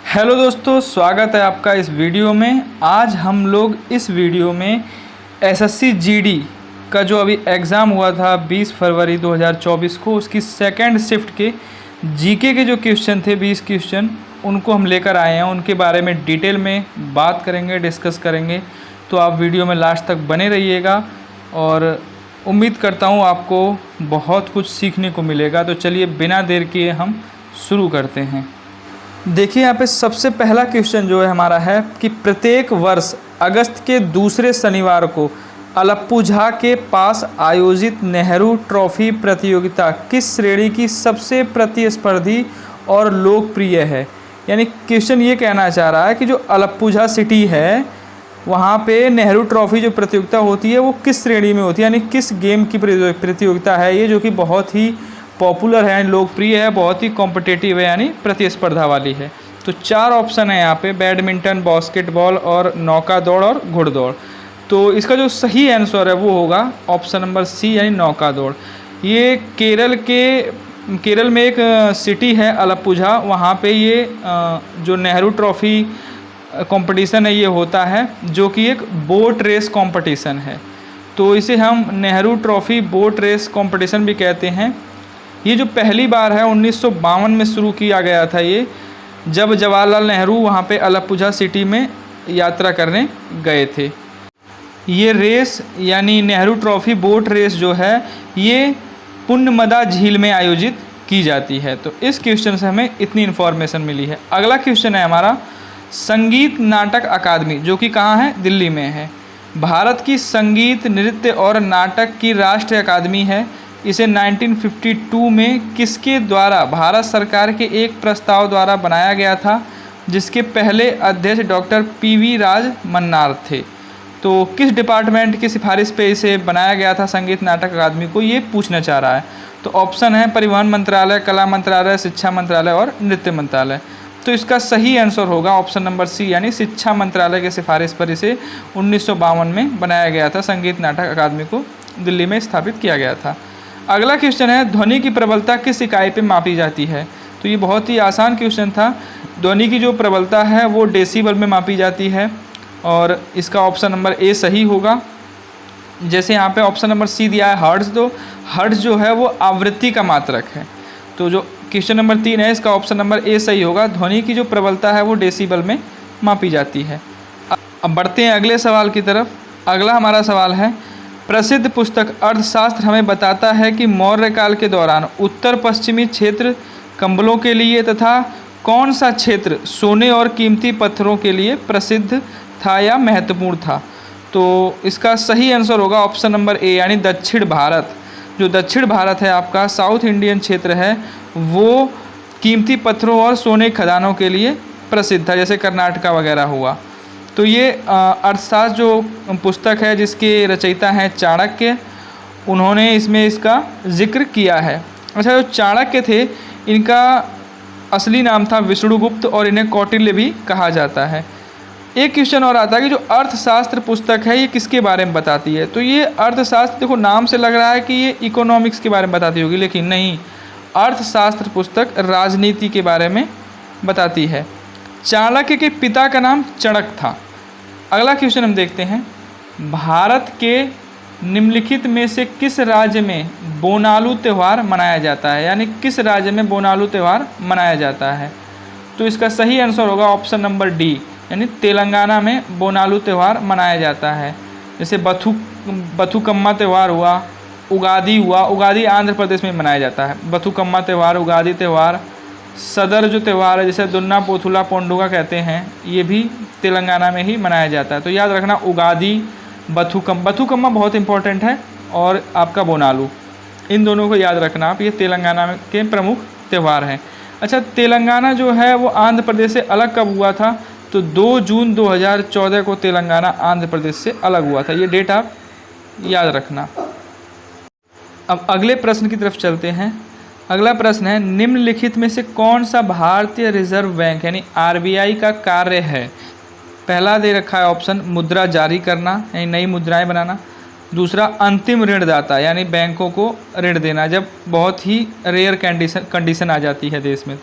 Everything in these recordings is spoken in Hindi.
हेलो दोस्तों, स्वागत है आपका इस वीडियो में। आज हम लोग इस वीडियो में एसएससी जीडी का जो अभी एग्ज़ाम हुआ था 20 फरवरी 2024 को, उसकी सेकंड शिफ्ट के जीके के जो क्वेश्चन थे 20 क्वेश्चन, उनको हम लेकर आए हैं। उनके बारे में डिटेल में बात करेंगे, डिस्कस करेंगे। तो आप वीडियो में लास्ट तक बने रहिएगा और उम्मीद करता हूँ आपको बहुत कुछ सीखने को मिलेगा। तो चलिए बिना देर किए हम शुरू करते हैं। देखिए यहाँ पे सबसे पहला क्वेश्चन जो है हमारा है कि प्रत्येक वर्ष अगस्त के दूसरे शनिवार को अलप्पुझा के पास आयोजित नेहरू ट्रॉफी प्रतियोगिता किस श्रेणी की सबसे प्रतिस्पर्धी और लोकप्रिय है। यानी क्वेश्चन ये कहना चाह रहा है कि जो अलप्पुझा सिटी है वहाँ पे नेहरू ट्रॉफी जो प्रतियोगिता होती है वो किस श्रेणी में होती है, यानी किस गेम की प्रतियोगिता है ये, जो कि बहुत ही पॉपुलर है, लोकप्रिय है, बहुत ही कॉम्पिटिटिव है, यानी प्रतिस्पर्धा वाली है। तो चार ऑप्शन है यहाँ पे, बैडमिंटन, बास्केटबॉल और नौका दौड़ और घुड़दौड़। तो इसका जो सही आंसर है वो होगा ऑप्शन नंबर सी, यानी नौका दौड़। ये केरल में एक सिटी है अलप्पुझा, वहाँ पे ये जो नेहरू ट्रॉफी कंपटीशन है ये होता है, जो कि एक बोट रेस कंपटीशन है। तो इसे हम Nehru trophy boat race competition भी कहते हैं। ये जो पहली बार है 1952 में शुरू किया गया था, ये जब जवाहरलाल नेहरू वहाँ पे अलप्पुझा सिटी में यात्रा करने गए थे। ये रेस यानी नेहरू ट्रॉफी बोट रेस जो है ये पुण्यमदा झील में आयोजित की जाती है। तो इस क्वेश्चन से हमें इतनी इन्फॉर्मेशन मिली है। अगला क्वेश्चन है हमारा, संगीत नाटक अकादमी जो कि कहाँ है, दिल्ली में है, भारत की संगीत, नृत्य और नाटक की राष्ट्रीय अकादमी है। इसे 1952 में किसके द्वारा भारत सरकार के एक प्रस्ताव द्वारा बनाया गया था, जिसके पहले अध्यक्ष डॉक्टर पीवी राज मन्नार थे। तो किस डिपार्टमेंट की सिफारिश पे इसे बनाया गया था संगीत नाटक अकादमी को, ये पूछना चाह रहा है। तो ऑप्शन है परिवहन मंत्रालय, कला मंत्रालय, शिक्षा मंत्रालय और नृत्य मंत्रालय। तो इसका सही आंसर होगा ऑप्शन नंबर सी, यानी शिक्षा मंत्रालय के सिफारिश पर इसे 1952 में बनाया गया था। संगीत नाटक अकादमी को दिल्ली में स्थापित किया गया था। अगला क्वेश्चन है, ध्वनि की प्रबलता किस इकाई पे मापी जाती है। तो ये बहुत ही आसान क्वेश्चन था। ध्वनि की जो प्रबलता है वो डेसीबल में मापी जाती है और इसका ऑप्शन नंबर ए सही होगा। जैसे यहाँ पे ऑप्शन नंबर सी दिया है हर्ट्ज, तो हर्ट्ज जो है वो आवृत्ति का मात्रक है। तो जो क्वेश्चन नंबर 3 है इसका ऑप्शन नंबर ए सही होगा। ध्वनि की जो प्रबलता है वो डेसीबल में मापी जाती है। अब बढ़ते हैं अगले सवाल की तरफ। अगला हमारा सवाल है, प्रसिद्ध पुस्तक अर्थशास्त्र हमें बताता है कि मौर्य काल के दौरान उत्तर पश्चिमी क्षेत्र कंबलों के लिए तथा कौन सा क्षेत्र सोने और कीमती पत्थरों के लिए प्रसिद्ध था या महत्वपूर्ण था। तो इसका सही आंसर होगा ऑप्शन नंबर ए, यानी दक्षिण भारत। जो दक्षिण भारत है आपका, साउथ इंडियन क्षेत्र है, वो कीमती पत्थरों और सोने खदानों के लिए प्रसिद्ध था, जैसे कर्नाटका वगैरह हुआ। तो ये अर्थशास्त्र जो पुस्तक है जिसके रचयिता हैं चाणक्य, उन्होंने इसमें इसका जिक्र किया है। अच्छा, जो चाणक्य थे इनका असली नाम था विष्णुगुप्त और इन्हें कौटिल्य भी कहा जाता है। एक क्वेश्चन और आता है कि जो अर्थशास्त्र पुस्तक है ये किसके बारे में बताती है। तो ये अर्थशास्त्र, देखो नाम से लग रहा है कि ये इकोनॉमिक्स के बारे में बताती होगी, लेकिन नहीं, अर्थशास्त्र पुस्तक राजनीति के बारे में बताती है। चाणक्य के पिता का नाम चणक था। अगला क्वेश्चन हम देखते हैं, भारत के निम्नलिखित में से किस राज्य में बोनालू त्यौहार मनाया जाता है, यानी किस राज्य में बोनालू त्यौहार मनाया जाता है। तो इसका सही आंसर होगा ऑप्शन नंबर डी, यानी तेलंगाना में बोनालू त्यौहार मनाया जाता है। जैसे बथुकम्मा त्यौहार हुआ, उगादी हुआ, उगादी आंध्र प्रदेश में मनाया जाता है। बथुकम्मा त्यौहार, उगादी त्यौहार, सदर जो त्यौहार है जिसे दुन्ना पोथुला पोंडुगा कहते हैं, ये भी तेलंगाना में ही मनाया जाता है। तो याद रखना, उगादी, बथुकम्मा बहुत इंपॉर्टेंट है, और आपका बोनालू, इन दोनों को याद रखना आप, ये तेलंगाना के प्रमुख त्यौहार हैं। अच्छा, तेलंगाना जो है वो आंध्र प्रदेश से अलग कब हुआ था। तो 2 जून 2014 को तेलंगाना आंध्र प्रदेश से अलग हुआ था। ये डेट आप याद रखना। अब अगले प्रश्न की तरफ चलते हैं। अगला प्रश्न है, निम्नलिखित में से कौन सा भारतीय रिजर्व बैंक यानी आरबीआई का कार्य है। पहला दे रखा है ऑप्शन, मुद्रा जारी करना यानी नई मुद्राएं बनाना। दूसरा, अंतिम ऋणदाता यानी बैंकों को ऋण देना जब बहुत ही रेयर कंडीशन आ जाती है देश में।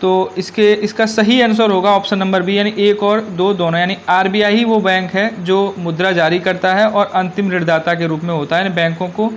तो इसका सही आंसर होगा ऑप्शन नंबर बी, यानी 1 और 2 दोनों। यानी आरबीआई ही वो बैंक है जो मुद्रा जारी करता है और अंतिम ऋणदाता के रूप में होता है, यानी बैंकों को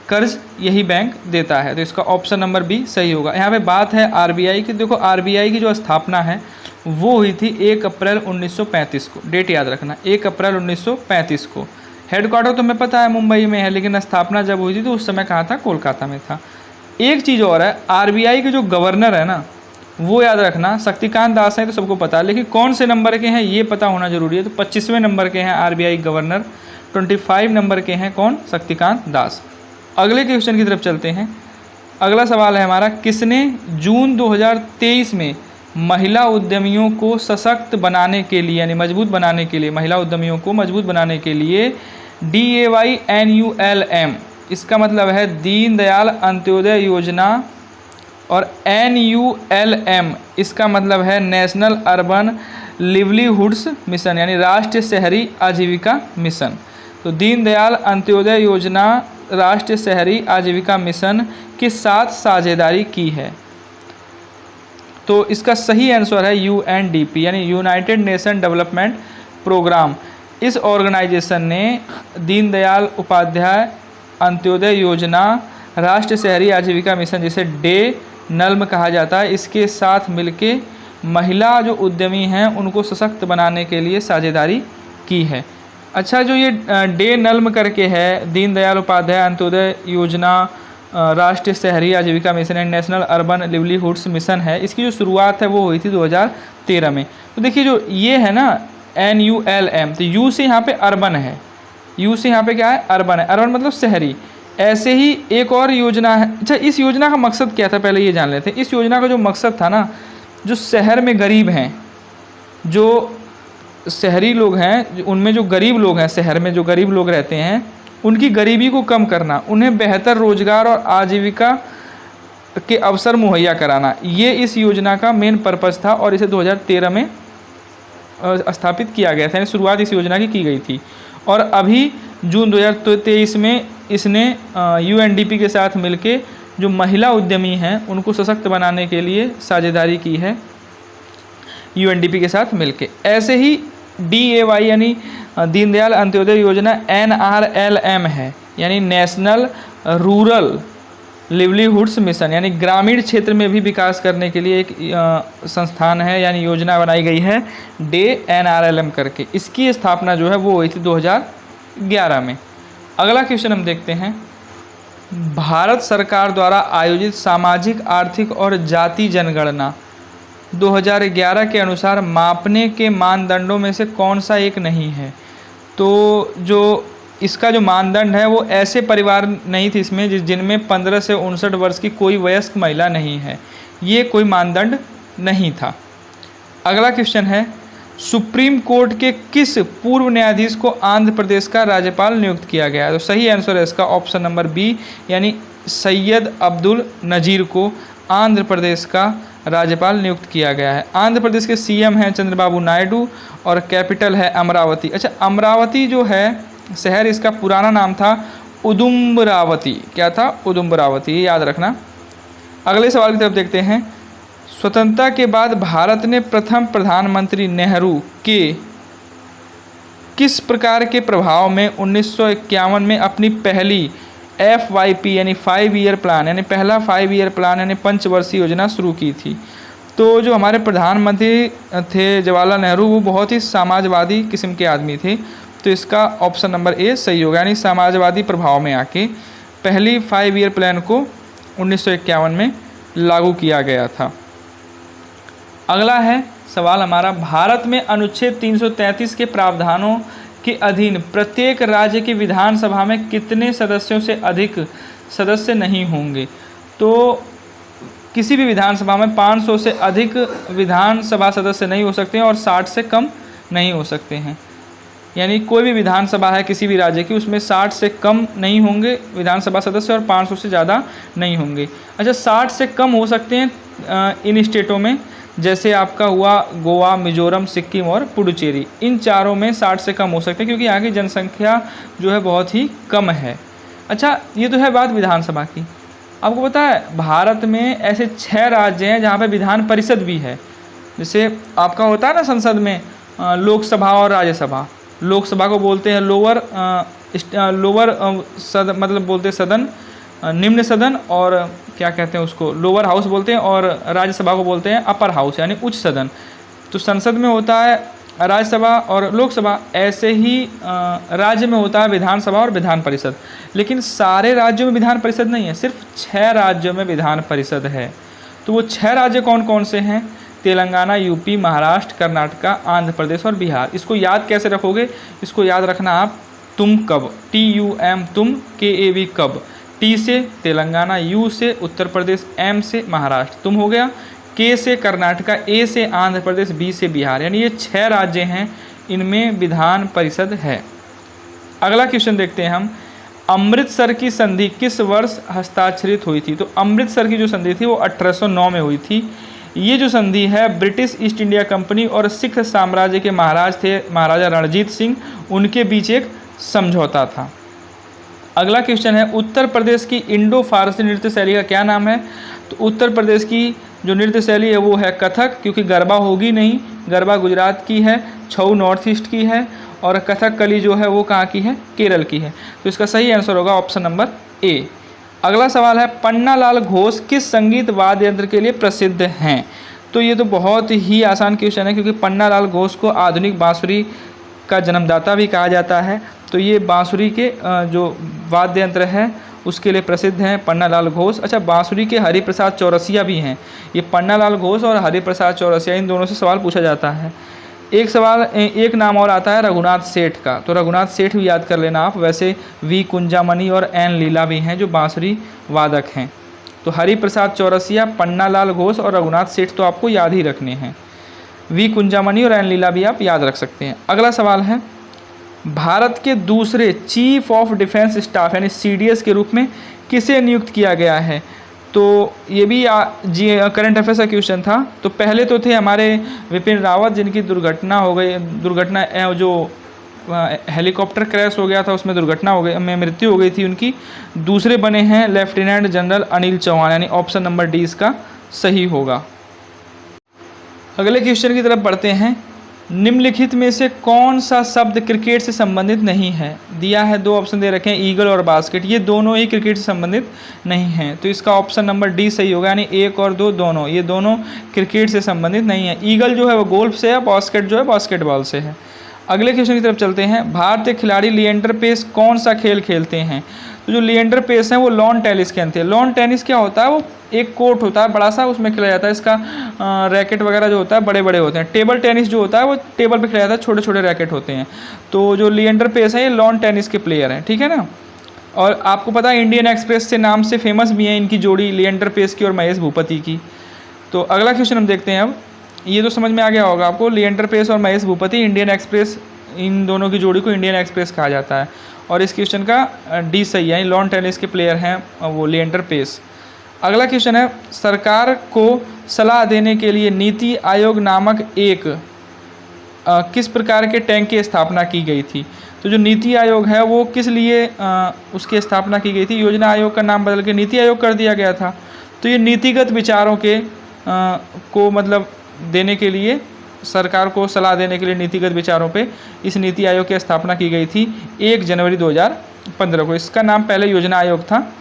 कर्ज यही बैंक देता है। तो इसका ऑप्शन नंबर बी सही होगा। यहाँ पे बात है आरबीआई की। देखो आरबीआई की जो स्थापना है वो हुई थी 1 अप्रैल 1935 को। डेट याद रखना, 1 अप्रैल 1935 को। हेडक्वार्टर तो हमें पता है मुंबई में है, लेकिन स्थापना जब हुई थी तो उस समय कहाँ था? कोलकाता में था। एक चीज़ और है, आरबीआई के जो गवर्नर है ना, वो याद रखना शक्तिकांत दास हैं, तो सबको पता है, लेकिन कौन से नंबर के हैं ये पता होना जरूरी है। तो 25वें नंबर के हैं आरबीआई गवर्नर, 25 नंबर के हैं कौन? शक्तिकांत दास। अगले क्वेश्चन की तरफ चलते हैं। अगला सवाल है हमारा, किसने जून 2023 में महिला उद्यमियों को सशक्त बनाने के लिए, यानी मजबूत बनाने के लिए, महिला उद्यमियों को मजबूत बनाने के लिए DAYNULM, इसका मतलब है दीनदयाल अंत्योदय योजना, और NULM इसका मतलब है नेशनल अर्बन लिवलीहुड्स मिशन, यानी राष्ट्रीय शहरी आजीविका मिशन। तो दीनदयाल अंत्योदय योजना राष्ट्रीय शहरी आजीविका मिशन के साथ साझेदारी की है। तो इसका सही आंसर है UNDP, यानी यूनाइटेड नेशन डेवलपमेंट प्रोग्राम। इस ऑर्गेनाइजेशन ने दीनदयाल उपाध्याय अंत्योदय योजना राष्ट्रीय शहरी आजीविका मिशन, जिसे DAYNULM कहा जाता है, इसके साथ मिलके महिला जो उद्यमी हैं उनको सशक्त बनाने के लिए साझेदारी की है। अच्छा, जो ये DAYNULM करके है, दीनदयाल उपाध्याय अंत्योदय योजना राष्ट्रीय शहरी आजीविका mission and national urban livelihoods mission है, इसकी जो शुरुआत है वो हुई थी 2013 में। तो देखिए जो ये है ना NULM, तो U से यहाँ पे अर्बन है, U से यहाँ पे क्या है? अर्बन है। अर्बन मतलब शहरी। ऐसे ही एक और योजना है। अच्छा, इस योजना का मकसद क्या था पहले ये जान लेते हैं। इस योजना का जो मकसद था ना, जो शहर में गरीब हैं, जो शहरी लोग हैं, उनमें जो गरीब लोग हैं, शहर में जो गरीब लोग रहते हैं, उनकी गरीबी को कम करना, उन्हें बेहतर रोजगार और आजीविका के अवसर मुहैया कराना, ये इस योजना का मेन पर्पस था। और इसे 2013 में स्थापित किया गया था, यानी शुरुआत इस योजना की गई थी। और अभी जून 2023 में इसने UNDP के साथ मिलके जो महिला उद्यमी हैं उनको सशक्त बनाने के लिए साझेदारी की है UNDP के साथ मिलके। ऐसे ही DAY यानी दीनदयाल अंत्योदय योजना NRLM है, यानी नेशनल रूरल लिवलीहुड्स मिशन, यानी ग्रामीण क्षेत्र में भी विकास करने के लिए एक संस्थान है, यानी योजना बनाई गई है DAYNULM करके। इसकी स्थापना जो है वो हुई थी 2011 में। अगला क्वेश्चन हम देखते हैं, भारत सरकार द्वारा आयोजित सामाजिक, आर्थिक और जाति जनगणना 2011 के अनुसार मापने के मानदंडों में से कौन सा एक नहीं है? तो जो इसका जो मानदंड है वो ऐसे परिवार नहीं थे इसमें जिनमें 15 से 59 वर्ष की कोई वयस्क महिला नहीं है, ये कोई मानदंड नहीं था। अगला क्वेश्चन है, सुप्रीम कोर्ट के किस पूर्व न्यायाधीश को आंध्र प्रदेश का राज्यपाल नियुक्त किया गया है? तो सही आंसर है इसका ऑप्शन नंबर बी, यानी सैयद अब्दुल नज़ीर को आंध्र प्रदेश का राज्यपाल नियुक्त किया गया है। आंध्र प्रदेश के CM हैं चंद्रबाबू नायडू और कैपिटल है अमरावती। अच्छा, अमरावती जो है शहर, इसका पुराना नाम था उदुम्बरावती। क्या था? उदुम्बरावती, ये याद रखना। अगले सवाल की तरफ देखते हैं, स्वतंत्रता के बाद भारत ने प्रथम प्रधानमंत्री नेहरू के किस प्रकार के प्रभाव में 1951 में अपनी पहली FYP यानी 5 ईयर प्लान, यानी पहला 5 ईयर प्लान यानी पंचवर्षीय योजना शुरू की थी? तो जो हमारे प्रधानमंत्री थे जवाहरलाल नेहरू, वो बहुत ही समाजवादी किस्म के आदमी थे, तो इसका ऑप्शन नंबर ए सही होगा, यानी समाजवादी प्रभाव में आके पहली 5 ईयर प्लान को 1951 में लागू किया गया था। अगला है सवाल हमारा, भारत में अनुच्छेद 333 के प्रावधानों के अधीन प्रत्येक राज्य की विधानसभा में कितने सदस्यों से अधिक सदस्य नहीं होंगे? तो किसी भी विधानसभा में 500 से अधिक विधानसभा सदस्य नहीं हो सकते हैं और 60 से कम नहीं हो सकते हैं। यानी कोई भी विधानसभा है किसी भी राज्य की, उसमें 60 से कम नहीं होंगे विधानसभा सदस्य और 500 से ज़्यादा नहीं होंगे। अच्छा, 60 से कम हो सकते हैं इन स्टेटों में, जैसे आपका हुआ गोवा, मिजोरम, सिक्किम और पुडुचेरी। इन चारों में 60 से कम हो सकते हैं क्योंकि यहाँ की जनसंख्या जो है बहुत ही कम है। अच्छा, ये तो है बात विधानसभा की। आपको पता है भारत में ऐसे 6 राज्य हैं जहाँ पे विधान परिषद भी है। जैसे आपका होता है ना संसद में लोकसभा और राज्यसभा। लोकसभा को बोलते हैं लोअर सदन, मतलब बोलते हैं सदन, निम्न सदन, और क्या कहते हैं उसको लोअर हाउस बोलते हैं, और राज्यसभा को बोलते हैं अपर हाउस यानी उच्च सदन। तो संसद में होता है राज्यसभा और लोकसभा, ऐसे ही राज्य में होता है विधानसभा और विधान परिषद। लेकिन सारे राज्यों में विधान परिषद नहीं है, सिर्फ 6 राज्यों में विधान परिषद है। तो वो 6 राज्य कौन कौन से हैं? तेलंगाना, यूपी, महाराष्ट्र, कर्नाटका, आंध्र प्रदेश और बिहार। इसको याद कैसे रखोगे? इसको याद रखना आप तुम कब, TUM तुम, KAV कब। T से तेलंगाना, U से उत्तर प्रदेश, M से महाराष्ट्र, तुम हो गया, K से कर्नाटका, A से आंध्र प्रदेश, B से बिहार। यानी ये 6 राज्य हैं, इनमें विधान परिषद है। अगला क्वेश्चन देखते हैं हम। अमृतसर की संधि किस वर्ष हस्ताक्षरित हुई थी? तो अमृतसर की जो संधि थी वो 1809 में हुई थी। ये जो संधि है ब्रिटिश ईस्ट इंडिया कंपनी और सिख साम्राज्य के महाराज थे महाराजा रणजीत सिंह, उनके बीच एक समझौता था। अगला क्वेश्चन है उत्तर प्रदेश की इंडो फारसी नृत्य शैली का क्या नाम है? तो उत्तर प्रदेश की जो नृत्य शैली है वो है कथक, क्योंकि गरबा होगी नहीं, गरबा गुजरात की है, छऊ नॉर्थ ईस्ट की है, और कथकली जो है वो कहाँ की है? केरल की है। तो इसका सही आंसर होगा ऑप्शन नंबर ए। अगला सवाल है पन्नालाल घोष किस संगीत वाद्य यंत्र के लिए प्रसिद्ध हैं? तो ये तो बहुत ही आसान क्वेश्चन है, क्योंकि पन्नालाल घोष को आधुनिक बांसुरी का जन्मदाता भी कहा जाता है। तो ये बांसुरी के जो वाद्य यंत्र है उसके लिए प्रसिद्ध हैं पन्नालाल घोष। अच्छा, बांसुरी के हरिप्रसाद चौरसिया भी हैं। ये पन्नालाल घोष और हरिप्रसाद चौरसिया, इन दोनों से सवाल पूछा जाता है। एक नाम और आता है रघुनाथ सेठ का, तो रघुनाथ सेठ भी याद कर लेना आप। वैसे वी कुंजामणि और एन लीला भी हैं जो बांसुरी वादक हैं। तो हरिप्रसाद चौरसिया, पन्नालाल घोष और रघुनाथ सेठ तो आपको याद ही रखने हैं। वी कुंजामणि और एन लीला भी आप याद रख सकते हैं। अगला सवाल है भारत के दूसरे चीफ ऑफ डिफेंस स्टाफ यानी CDS के रूप में किसे नियुक्त किया गया है? तो ये भी करंट अफेयर्स का क्वेश्चन था। तो पहले तो थे हमारे विपिन रावत, जिनकी दुर्घटना हो गई, जो हेलीकॉप्टर क्रैश हो गया था उसमें दुर्घटना हो गई, में मृत्यु हो गई थी उनकी। दूसरे बने हैं लेफ्टिनेंट जनरल अनिल चौहान, यानी ऑप्शन नंबर डी इसका सही होगा। अगले क्वेश्चन की तरफ बढ़ते हैं। निम्नलिखित में से कौन सा शब्द क्रिकेट से संबंधित नहीं है? दिया है, 2 ऑप्शन दे रखे हैं, ईगल और बास्केट। ये दोनों ही क्रिकेट से संबंधित नहीं हैं, तो इसका ऑप्शन नंबर डी सही होगा। यानी 1 और 2 दोनों, ये दोनों क्रिकेट से संबंधित नहीं है। ईगल जो है वो गोल्फ से है, बास्केट जो है बास्केटबॉल से है। अगले क्वेश्चन की तरफ चलते हैं। भारतीय खिलाड़ी लिएंडर पेस कौन सा खेल खेलते हैं? तो जो लिएंडर पेस हैं वो लॉन टेनिस खेलते हैं। लॉन टेनिस क्या होता है? वो एक कोर्ट होता है बड़ा सा, उसमें खेला जाता है। इसका रैकेट वगैरह जो होता है बड़े बड़े होते हैं। टेबल टेनिस जो होता है वो टेबल पे खेला जाता है, छोटे छोटे रैकेट होते हैं। तो जो लिएंडर पेस है ये लॉन टेनिस के प्लेयर हैं, ठीक है ना। और आपको पता है इंडियन एक्सप्रेस से नाम से फेमस भी हैं इनकी जोड़ी, लिएंडर पेस की और महेश भूपति की। तो अगला क्वेश्चन हम देखते हैं अब। ये तो समझ में आ गया होगा आपको, लिएंडर पेस और महेश भूपति, इंडियन एक्सप्रेस, इन दोनों की जोड़ी को इंडियन एक्सप्रेस कहा जाता है। और इस क्वेश्चन का डी सही है, लॉन टेनिस के प्लेयर हैं वो लिएंडर पेस। अगला क्वेश्चन है सरकार को सलाह देने के लिए नीति आयोग नामक एक किस प्रकार के टैंक की स्थापना की गई थी? तो जो नीति आयोग है वो किस लिए उसकी स्थापना की गई थी? योजना आयोग का नाम बदल के नीति आयोग कर दिया गया था। तो ये नीतिगत विचारों के को मतलब देने के लिए, सरकार को सलाह देने के लिए नीतिगत विचारों पे इस नीति आयोग की स्थापना की गई थी 1 जनवरी 2015 को। इसका नाम पहले योजना आयोग था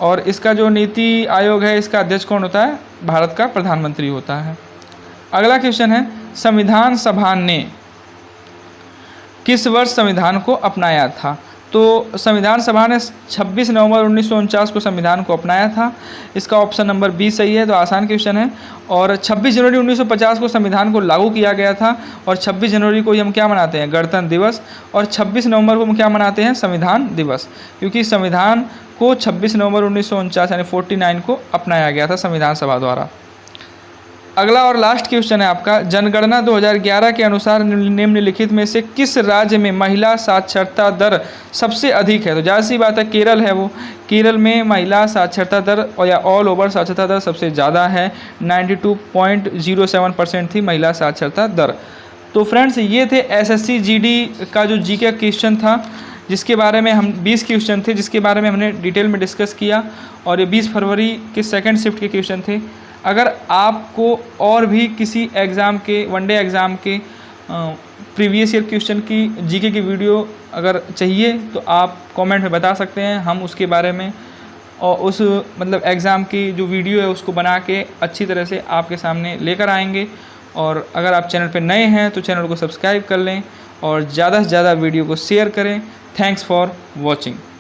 और इसका जो नीति आयोग है इसका अध्यक्ष कौन होता है? भारत का प्रधानमंत्री होता है। अगला क्वेश्चन है संविधान सभा ने किस वर्ष संविधान को अपनाया था? तो संविधान सभा ने 26 नवंबर 1949 को संविधान को अपनाया था। इसका ऑप्शन नंबर बी सही है, तो आसान क्वेश्चन है। और 26 जनवरी 1950 को संविधान को लागू किया गया था और 26 जनवरी को हम क्या मनाते हैं? गणतंत्र दिवस। और 26 नवंबर को हम क्या मनाते हैं? संविधान दिवस, क्योंकि संविधान को 26 नवंबर 1949 यानी 49 को अपनाया गया था संविधान सभा द्वारा। अगला और लास्ट क्वेश्चन है आपका, जनगणना 2011 के अनुसार निम्नलिखित में से किस राज्य में महिला साक्षरता दर सबसे अधिक है? तो जाहिर सी बात है केरल है वो। केरल में महिला साक्षरता दर या ऑल ओवर साक्षरता दर सबसे ज़्यादा है, 92.07% थी महिला साक्षरता दर। तो फ्रेंड्स ये थे SSC GD का जो GK क्वेश्चन था, जिसके बारे में हम 20 क्वेश्चन थे जिसके बारे में हमने डिटेल में डिस्कस किया, और ये 20 फरवरी के सेकंड शिफ्ट के क्वेश्चन थे। अगर आपको और भी किसी एग्ज़ाम के वनडे एग्ज़ाम के प्रीवियस ईयर क्वेश्चन की जीके की वीडियो अगर चाहिए तो आप कमेंट में बता सकते हैं, हम उसके बारे में और उस मतलब एग्ज़ाम की जो वीडियो है उसको बना के अच्छी तरह से आपके सामने लेकर आएंगे। और अगर आप चैनल पे नए हैं तो चैनल को सब्सक्राइब कर लें और ज़्यादा से ज़्यादा वीडियो को शेयर करें। Thanks for watching.